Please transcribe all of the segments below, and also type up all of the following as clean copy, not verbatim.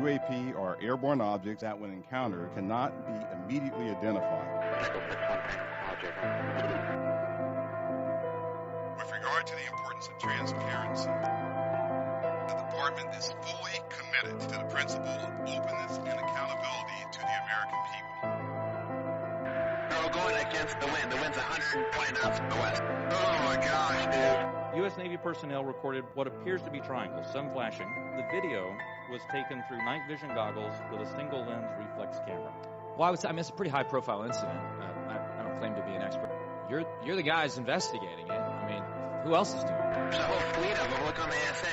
UAP are airborne objects that, when encountered, cannot be immediately identified. With regard to the importance of transparency, the Department is fully committed to the principle of openness and accountability to the American people. We're going against the wind. The wind's 120 knots from the west. Oh my gosh, dude. U.S. Navy personnel recorded what appears to be triangles, some flashing. The video was taken through night vision goggles with a single lens reflex camera. Well, I mean, it's a pretty high-profile incident. I don't claim to be an expert. You're the guys investigating it. I mean, who else is doing it? There's a whole fleet of them. Look on the ASA.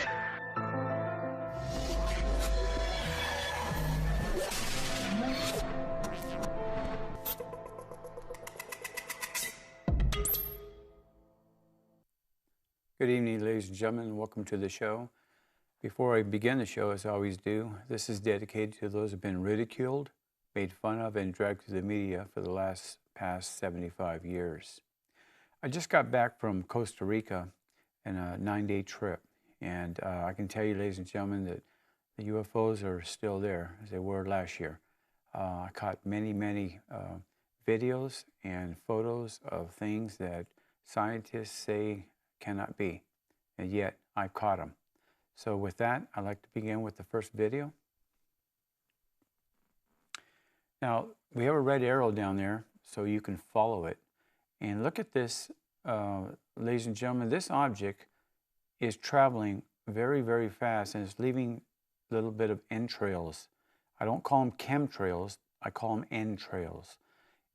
Good evening, ladies and gentlemen. Welcome to the show. Before I begin the show, as I always do, this is dedicated to those who have been ridiculed, made fun of, and dragged through the media for the past 75 years. I just got back from Costa Rica in a 9-day trip, and I can tell you, ladies and gentlemen, that the UFOs are still there, as they were last year. I caught many videos and photos of things that scientists say cannot be, and yet I caught them. So with that, I'd like to begin with the first video. Now, we have a red arrow down there, so you can follow it. And look at this, ladies and gentlemen. This object is traveling very fast, and it's leaving a little bit of entrails. I don't call them chemtrails, I call them entrails.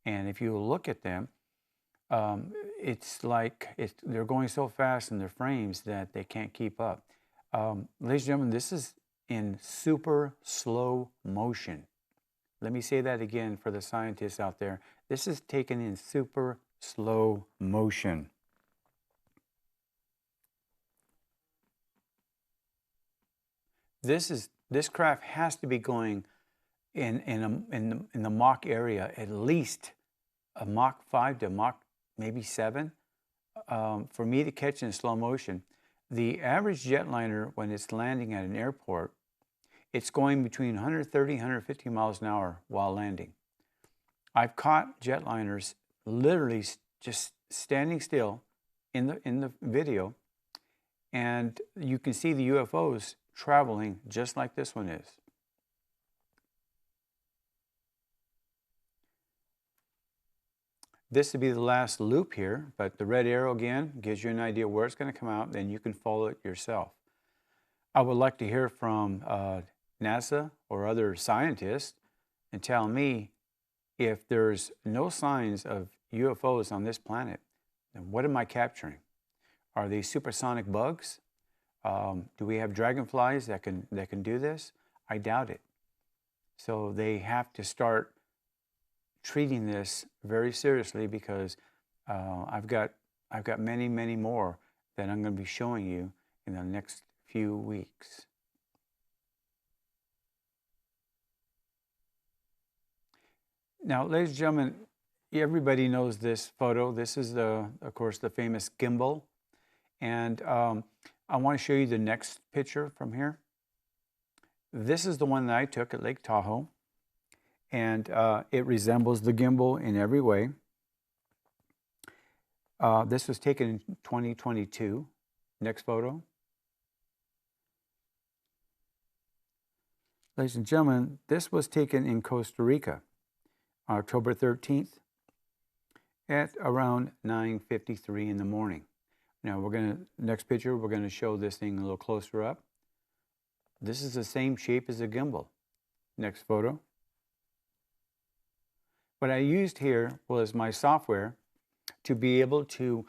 And if you look at them, it's like they're going so fast in their frames that they can't keep up. Ladies and gentlemen, this is in super slow motion. Let me say that again for the scientists out there. This is taken in super slow motion. This craft has to be going in the Mach area, at least a Mach 5 to Mach maybe 7, for me to catch in slow motion. The average jetliner, when it's landing at an airport, it's going between 130 and 150 miles an hour while landing. I've caught jetliners literally just standing still in the video, and you can see the UFOs traveling just like this one is. This would be the last loop here, but the red arrow again gives you an idea where it's going to come out, then you can follow it yourself. I would like to hear from NASA or other scientists and tell me, if there's no signs of UFOs on this planet, then what am I capturing? Are they supersonic bugs? Do we have dragonflies that can do this? I doubt it. So they have to start treating this very seriously, because I've got many more that I'm going to be showing you in the next few weeks. Now, ladies and gentlemen, everybody knows this photo. This is of course, the famous gimbal, and I want to show you the next picture from here. This is the one that I took at Lake Tahoe. And it resembles the gimbal in every way. This was taken in 2022. Next photo. Ladies and gentlemen, this was taken in Costa Rica, October 13th at around 9:53 in the morning. Now next picture, we're going to show this thing a little closer up. This is the same shape as a gimbal. Next photo. What I used here was my software to be able to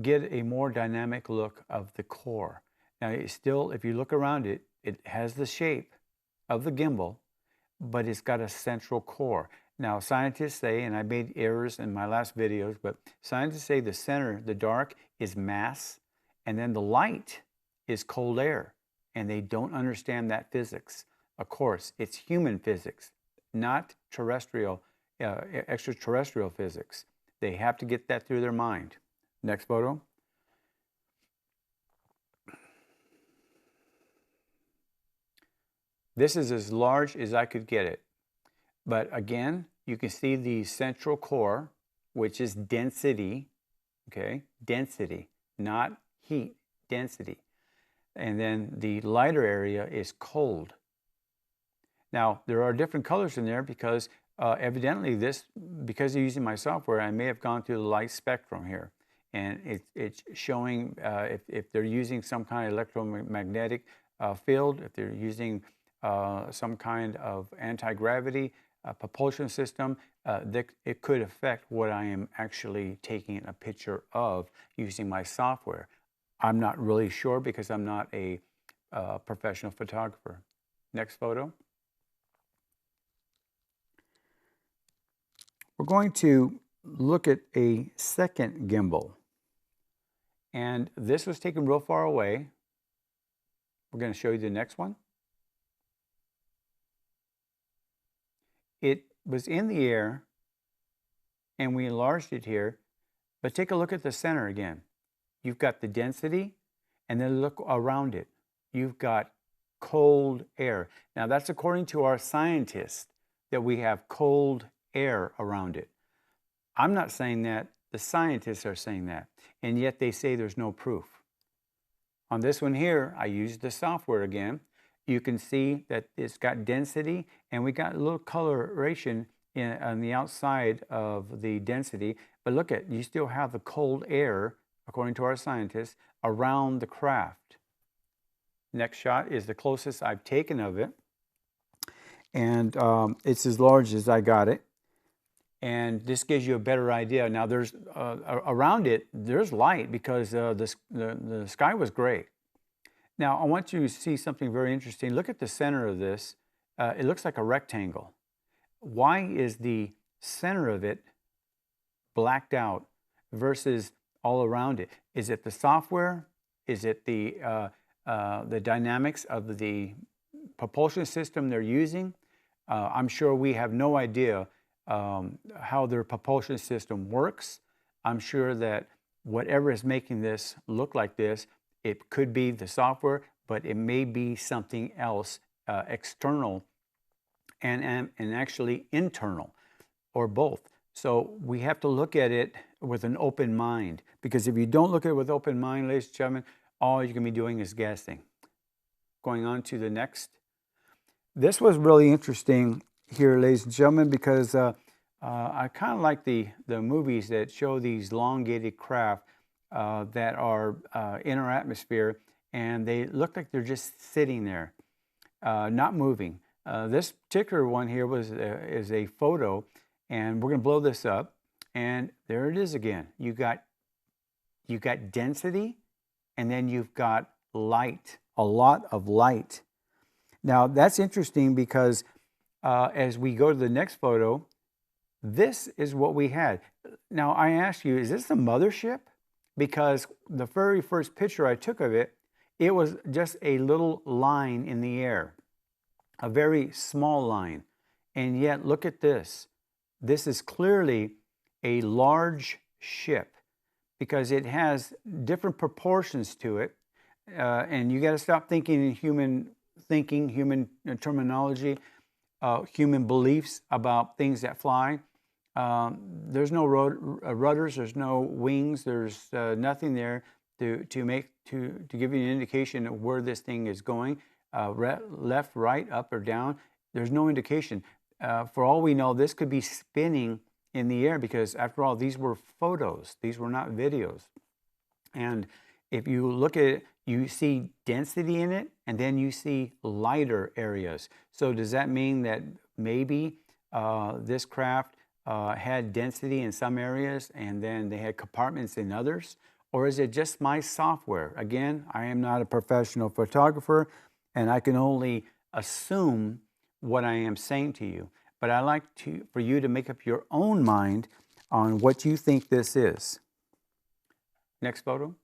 get a more dynamic look of the core. Now, it's still, if you look around it, it has the shape of the gimbal, but it's got a central core. Now, scientists say, and I made errors in my last videos, but scientists say the center, the dark, is mass, and then the light is cold air, and they don't understand that physics. Of course, it's human physics, not extraterrestrial physics. They have to get that through their mind. Next photo. This is as large as I could get it. But again, you can see the central core, which is density, okay? Density, not heat, density. And then the lighter area is cold. Now, there are different colors in there because evidently because of using my software, I may have gone through the light spectrum here. And it's showing if they're using some kind of electromagnetic field, if they're using some kind of anti-gravity propulsion system, it could affect what I am actually taking a picture of using my software. I'm not really sure because I'm not a professional photographer. Next photo. We're going to look at a second gimbal. And this was taken real far away. We're going to show you the next one. It was in the air, and we enlarged it here. But take a look at the center again. You've got the density, and then look around it. You've got cold air. Now, that's according to our scientists, that we have cold air around it. I'm not saying that. The scientists are saying that. And yet they say there's no proof. On this one here, I used the software again. You can see that it's got density, and we got a little coloration on the outside of the density. But look at, you still have the cold air, according to our scientists, around the craft. Next shot is the closest I've taken of it. And it's as large as I got it. And this gives you a better idea. Now, there's around it, there's light because the sky was gray. Now, I want you to see something very interesting. Look at the center of this. It looks like a rectangle. Why is the center of it blacked out versus all around it? Is it the software? Is it the dynamics of the propulsion system they're using? I'm sure we have no idea how their propulsion system works. I'm sure that whatever is making this look like this, it could be the software, but it may be something else external and actually internal, or both. So we have to look at it with an open mind, because if you don't look at it with open mind, ladies and gentlemen, all you're going to be doing is guessing. Going on to the next. This was really interesting here, ladies and gentlemen, because I kind of like the movies that show these elongated craft that are in our atmosphere, and they look like they're just sitting there, not moving. This particular one here is a photo, and we're going to blow this up, and there it is again. You got density, and then you've got light, a lot of light. Now that's interesting because as we go to the next photo, this is what we had. Now I ask you, is this the mothership? Because the very first picture I took of it, it was just a little line in the air, a very small line. And yet, look at this. This is clearly a large ship because it has different proportions to it. And you got to stop thinking in human terminology, human beliefs about things that fly. There's no rudders, there's no wings, there's nothing there to give you an indication of where this thing is going, left, right, up, or down. There's no indication. For all we know, this could be spinning in the air because, after all, these were photos. These were not videos. And if you look at it, you see density in it, and then you see lighter areas. So does that mean that maybe this craft had density in some areas and then they had compartments in others? Or is it just my software? Again, I am not a professional photographer, and I can only assume what I am saying to you. But I like for you to make up your own mind on what you think this is. Next photo.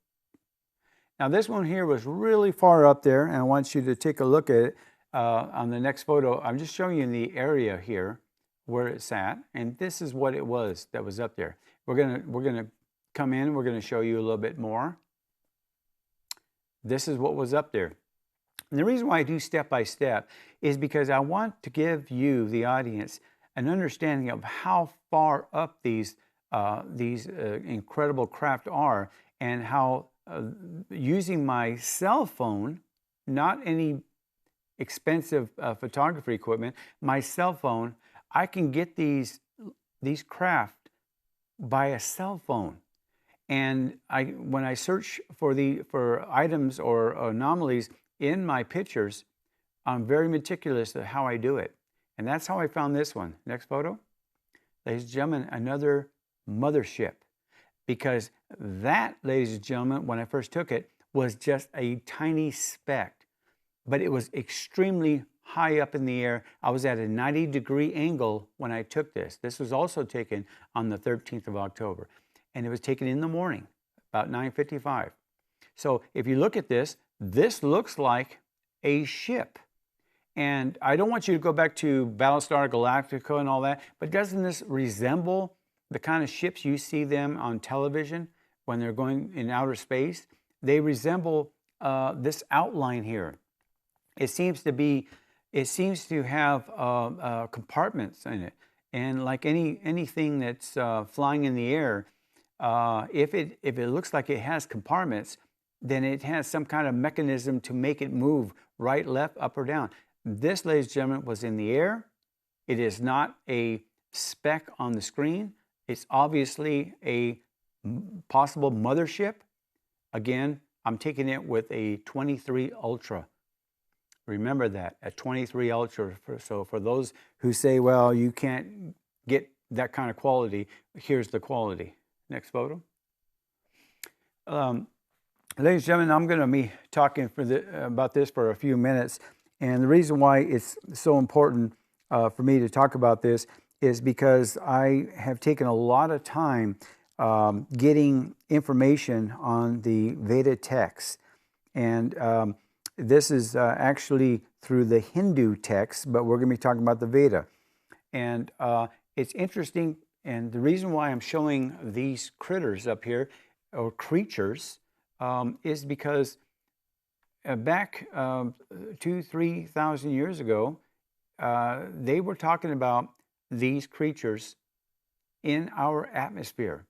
Now this one here was really far up there, and I want you to take a look at it on the next photo. I'm just showing you the area here where it's at, and this is what it was that was up there. We're gonna come in, we're gonna show you a little bit more. This is what was up there. And the reason why I do step by step is because I want to give you, the audience, an understanding of how far up these incredible craft are, and how using my cell phone, not any expensive photography equipment, my cell phone, I can get these craft by a cell phone. And when I search for items or anomalies in my pictures, I'm very meticulous at how I do it. And that's how I found this one. Next photo. Ladies and gentlemen, another mothership. Because that, ladies and gentlemen, when I first took it, was just a tiny speck. But it was extremely high up in the air. I was at a 90-degree angle when I took this. This was also taken on the 13th of October. And it was taken in the morning, about 9:55. So if you look at this, this looks like a ship. And I don't want you to go back to Battlestar Galactica and all that, but doesn't this resemble the kind of ships you see them on television when they're going in outer space? They resemble this outline here. It seems to have compartments in it. And like anything that's flying in the air, if it looks like it has compartments, then it has some kind of mechanism to make it move right, left, up, or down. This, ladies and gentlemen, was in the air. It is not a speck on the screen. It's obviously a possible mothership. Again, I'm taking it with a 23 Ultra. Remember that, a 23 Ultra. So for those who say, well, you can't get that kind of quality, here's the quality. Next photo. Ladies and gentlemen, I'm going to be talking about this for a few minutes. And the reason why it's so important for me to talk about this is because I have taken a lot of time getting information on the Veda texts. And this is actually through the Hindu text, but we're going to be talking about the Veda. And it's interesting, and the reason why I'm showing these critters up here, or creatures, is because back 2,000-3,000 years ago, they were talking about these creatures in our atmosphere.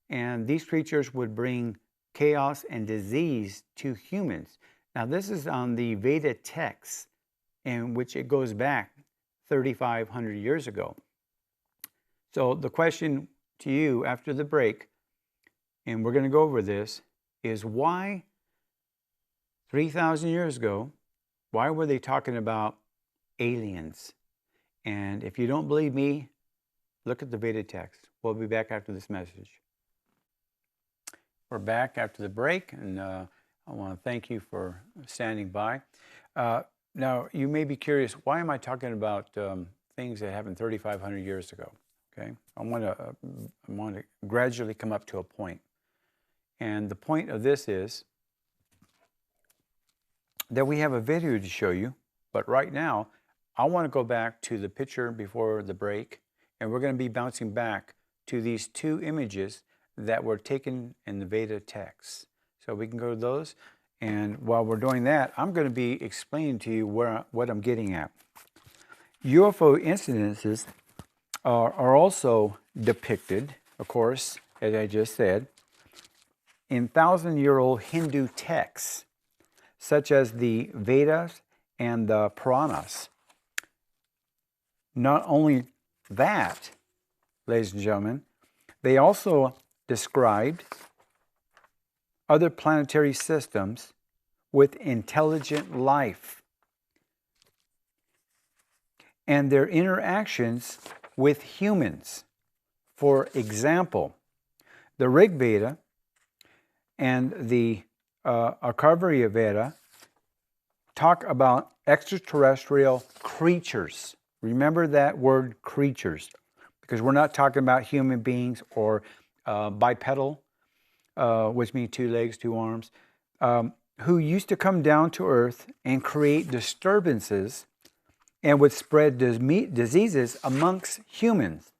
And these creatures would bring chaos and disease to humans. Now, this is on the Veda text, in which it goes back 3,500 years ago. So the question to you after the break, and we're going to go over this, is why 3,000 years ago, why were they talking about aliens? And if you don't believe me, look at the Veda text. We'll be back after this message. We're back after the break, and I want to thank you for standing by. Now, you may be curious, why am I talking about things that happened 3,500 years ago? Okay, I want to gradually come up to a point. And the point of this is that we have a video to show you, but right now, I want to go back to the picture before the break, and we're going to be bouncing back to these two images that were taken in the Veda text. So we can go to those, and while we're doing that, I'm going to be explaining to you what I'm getting at. UFO incidences are also depicted, of course, as I just said, in thousand-year-old Hindu texts, such as the Vedas and the Puranas. Not only that, ladies and gentlemen, they also described other planetary systems with intelligent life and their interactions with humans. For example, the Rig Veda and the Akarvarya Veda talk about extraterrestrial creatures. Remember that word, creatures, because we're not talking about human beings or bipedal, which means 2 legs, 2 arms, who used to come down to Earth and create disturbances and would spread diseases amongst humans.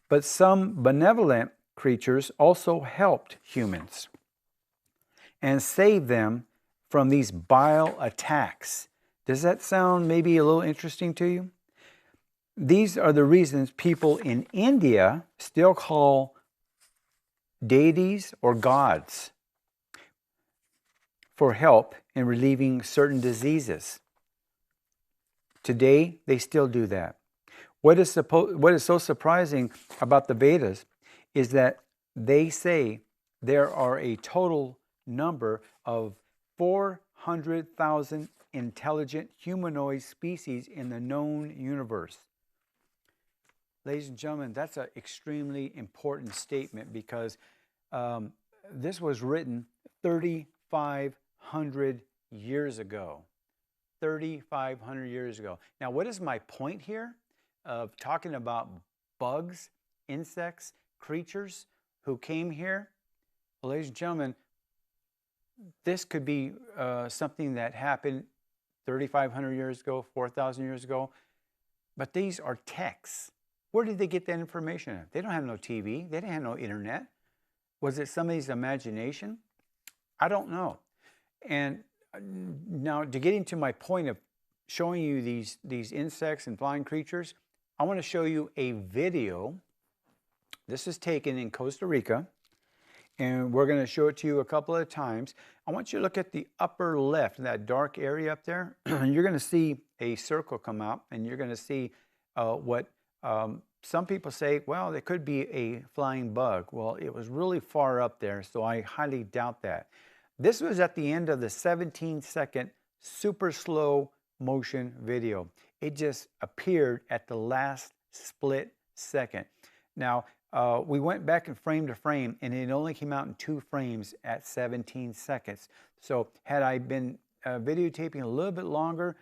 But some benevolent creatures also helped humans and saved them from these bile attacks. Does that sound maybe a little interesting to you? These are the reasons people in India still call deities or gods for help in relieving certain diseases. Today, they still do that. What is so surprising about the Vedas is that they say there are a total number of 400,000 intelligent humanoid species in the known universe. Ladies and gentlemen, that's an extremely important statement because this was written 3,500 years ago. 3,500 years ago. Now, what is my point here of talking about bugs, insects, creatures who came here? Well, ladies and gentlemen, this could be something that happened 3,500 years ago, 4,000 years ago, but these are texts. Where did they get that information? They don't have no TV. They didn't have no internet. Was it somebody's imagination? I don't know. And now, to get into my point of showing you these insects and flying creatures, I want to show you a video. This is taken in Costa Rica, and we're going to show it to you a couple of times. I want you to look at the upper left, that dark area up there. You're going to see a circle come out, and you're going to see what some people say, well, it could be a flying bug. Well, it was really far up there, so I highly doubt that. This was at the end of the 17-second super slow motion video. It just appeared at the last split second. Now, we went back in frame to frame, and it only came out in 2 frames at 17 seconds. So had I been videotaping a little bit longer,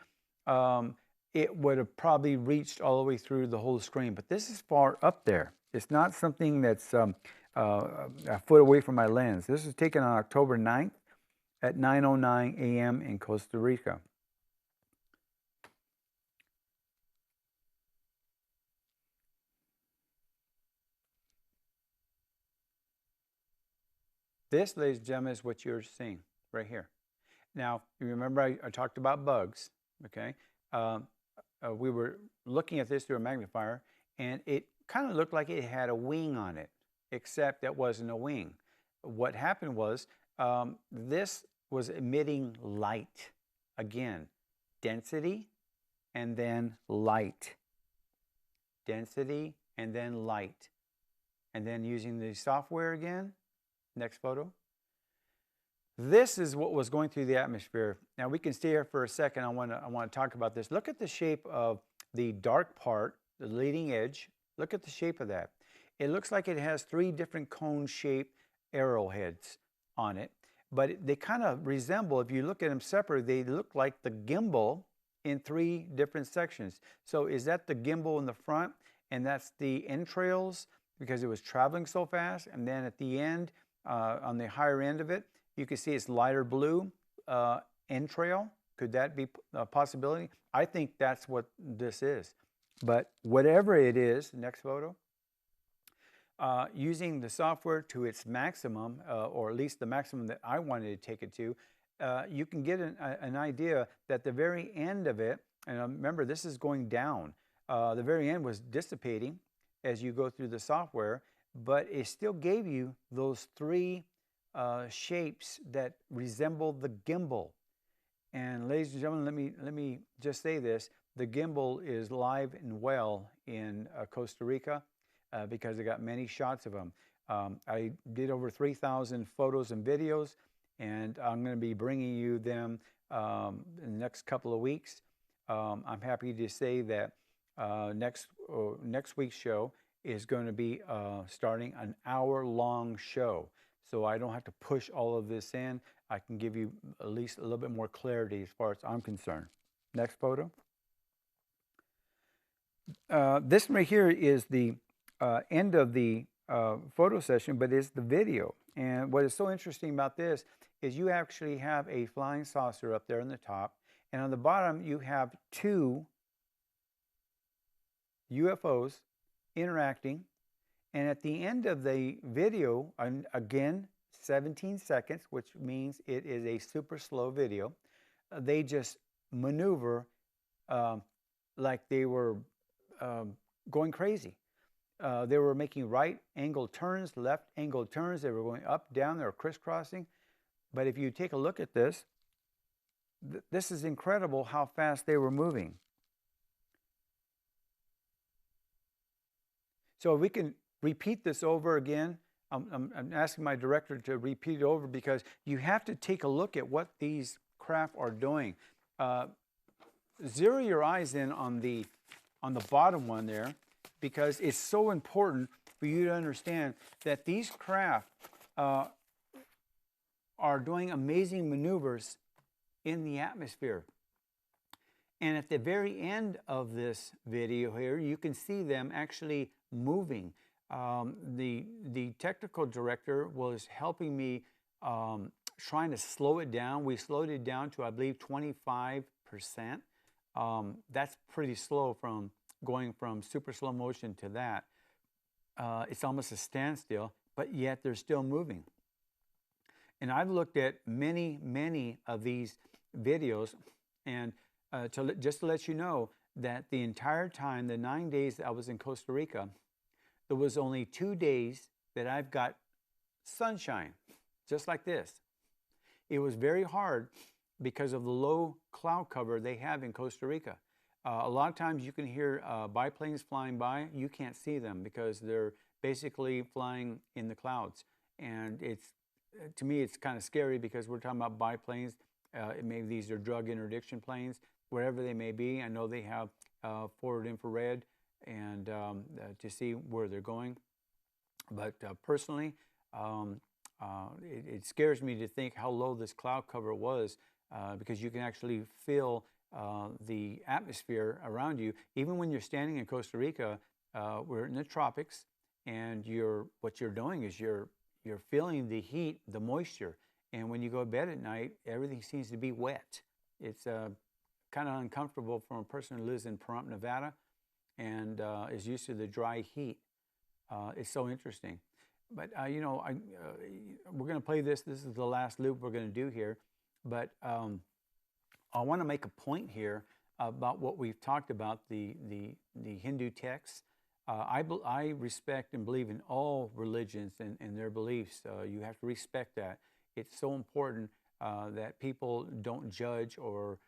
it would have probably reached all the way through the whole screen. But this is far up there. It's not something that's a foot away from my lens. This was taken on October 9th at 9:09 a.m. in Costa Rica. This, ladies and gentlemen, is what you're seeing right here. Now, you remember I talked about bugs, okay? We were looking at this through a magnifier, and it kind of looked like it had a wing on it, except that wasn't a wing. What happened was this was emitting light. Again, density and then light. Density and then light. And then using the software again. Next photo. This is what was going through the atmosphere. Now we can stay here for a second. I want to talk about this. Look at the shape of the dark part, the leading edge. Look at the shape of that. It looks like it has 3 different cone-shaped arrowheads on it, but they kind of resemble, if you look at them separately, they look like the gimbal in 3 different sections. So is that the gimbal in the front, and that's the entrails because it was traveling so fast, and then at the end, on the higher end of it, you can see it's lighter blue entrail. Could that be a possibility? I think that's what this is. But whatever it is, next photo, using the software to its maximum, or at least the maximum that I wanted to take it to, you can get an idea that the very end of it, and remember this is going down, the very end was dissipating as you go through the software, but it still gave you those 3 shapes that resemble the gimbal. And ladies and gentlemen, let me just say this: the gimbal is live and well in Costa Rica because they got many shots of them. I did over 3,000 photos and videos, and I'm going to be bringing you them in the next couple of weeks. I'm happy to say that next week's show is going to be starting an hour-long show. So I don't have to push all of this in. I can give you at least a little bit more clarity as far as I'm concerned. Next photo. This right here is the end of the photo session, but it's the video. And what is so interesting about this is you actually have a flying saucer up there on the top, and on the bottom you have 2 UFOs interacting. And at the end of the video, again, 17 seconds, which means it is a super slow video. They just maneuver like they were going crazy. They were making right angle turns, left angle turns. They were going up, down. They were crisscrossing. But if you take a look at this, this is incredible how fast they were moving. So if we can repeat this over again, I'm asking my director to repeat it over because you have to take a look at what these craft are doing. Zero your eyes in on the bottom one there, because it's so important for you to understand that these craft are doing amazing maneuvers in the atmosphere. And at the very end of this video here, you can see them actually moving. The technical director was helping me trying to slow it down. We slowed it down to, I believe, 25%. That's pretty slow from going from super slow motion to that. It's almost a standstill, but yet they're still moving. And I've looked at many of these videos, and just to let you know that the entire time, the 9 days that I was in Costa Rica, there was only 2 days that I've got sunshine, just like this. It was very hard because of the low cloud cover they have in Costa Rica. A lot of times you can hear biplanes flying by. You can't see them because they're basically flying in the clouds. And to me, it's kind of scary because we're talking about biplanes. Maybe these are drug interdiction planes, wherever they may be. I know they have forward infrared and to see where they're going. But personally, it scares me to think how low this cloud cover was because you can actually feel the atmosphere around you. Even when you're standing in Costa Rica, we're in the tropics, and what you're doing is you're feeling the heat, the moisture. And when you go to bed at night, everything seems to be wet. It's kind of uncomfortable for a person who lives in Pahrump, Nevada, and is used to the dry heat. It's so interesting. But, we're going to play this. This is the last loop we're going to do here. But I want to make a point here about what we've talked about, the Hindu texts. I respect and believe in all religions and their beliefs. You have to respect that. It's so important that people don't judge or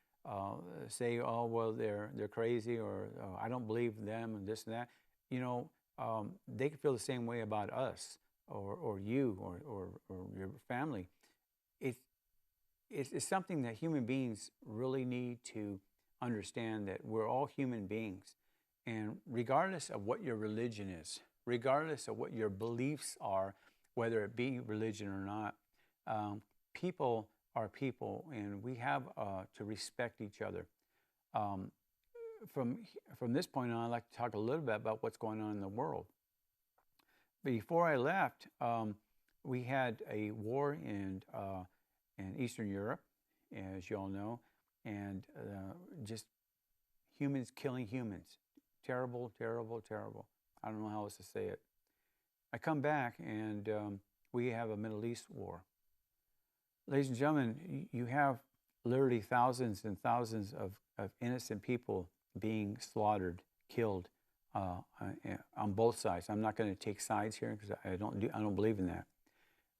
say, oh, well, they're crazy, or I don't believe them and this and that. They can feel the same way about us or you or your family. It's something that human beings really need to understand, that we're all human beings. And regardless of what your religion is, regardless of what your beliefs are, whether it be religion or not, people are people, and we have to respect each other. From this point on, I'd like to talk a little bit about what's going on in the world. Before I left, we had a war in Eastern Europe, as you all know, and just humans killing humans. Terrible, terrible, terrible. I don't know how else to say it. I come back, and we have a Middle East war. Ladies and gentlemen, you have literally thousands and thousands of innocent people being slaughtered, killed on both sides. I'm not going to take sides here because I don't believe in that.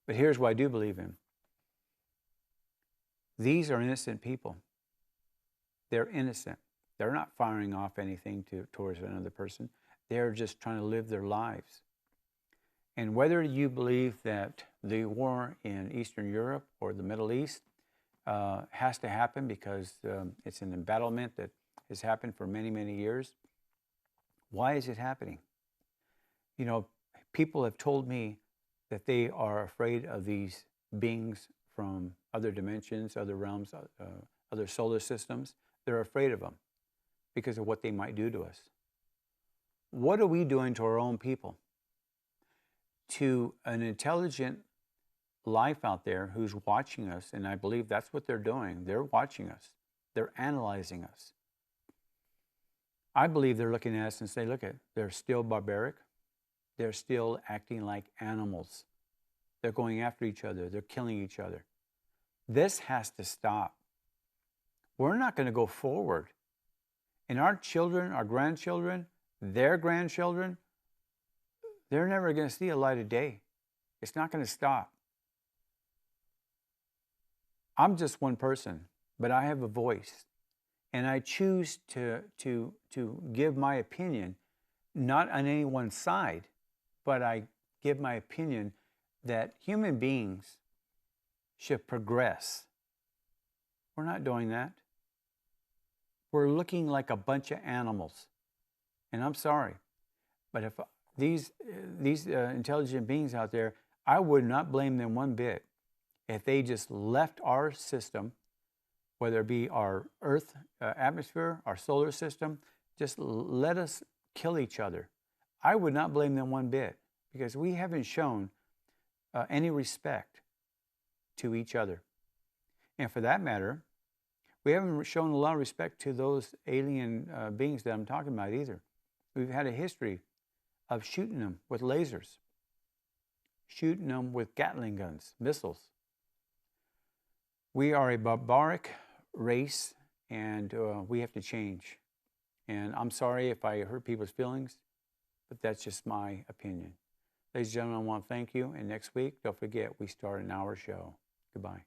But here's what I do believe in. These are innocent people. They're innocent. They're not firing off anything towards another person. They're just trying to live their lives. And whether you believe that the war in Eastern Europe or the Middle East has to happen because it's an embattlement that has happened for many, many years, why is it happening? People have told me that they are afraid of these beings from other dimensions, other realms, other solar systems. They're afraid of them because of what they might do to us. What are we doing to our own people? To an intelligent life out there who's watching us, and I believe that's what they're doing. They're watching us. They're analyzing us. I believe they're looking at us and say, look, they're still barbaric. They're still acting like animals. They're going after each other. They're killing each other. This has to stop. We're not going to go forward. And our children, our grandchildren, their grandchildren, they're never going to see a light of day. It's not going to stop. I'm just one person, but I have a voice. And I choose to give my opinion, not on any one side, but I give my opinion that human beings should progress. We're not doing that. We're looking like a bunch of animals. And I'm sorry, but if these intelligent beings out there, I would not blame them one bit if they just left our system, whether it be our Earth atmosphere, our solar system, just let us kill each other. I would not blame them one bit because we haven't shown any respect to each other. And for that matter, we haven't shown a lot of respect to those alien beings that I'm talking about either. We've had a history of shooting them with lasers, shooting them with Gatling guns, missiles. We are a barbaric race, and we have to change. And I'm sorry if I hurt people's feelings, but that's just my opinion. Ladies and gentlemen, I want to thank you. And next week, don't forget, we start an hour show. Goodbye.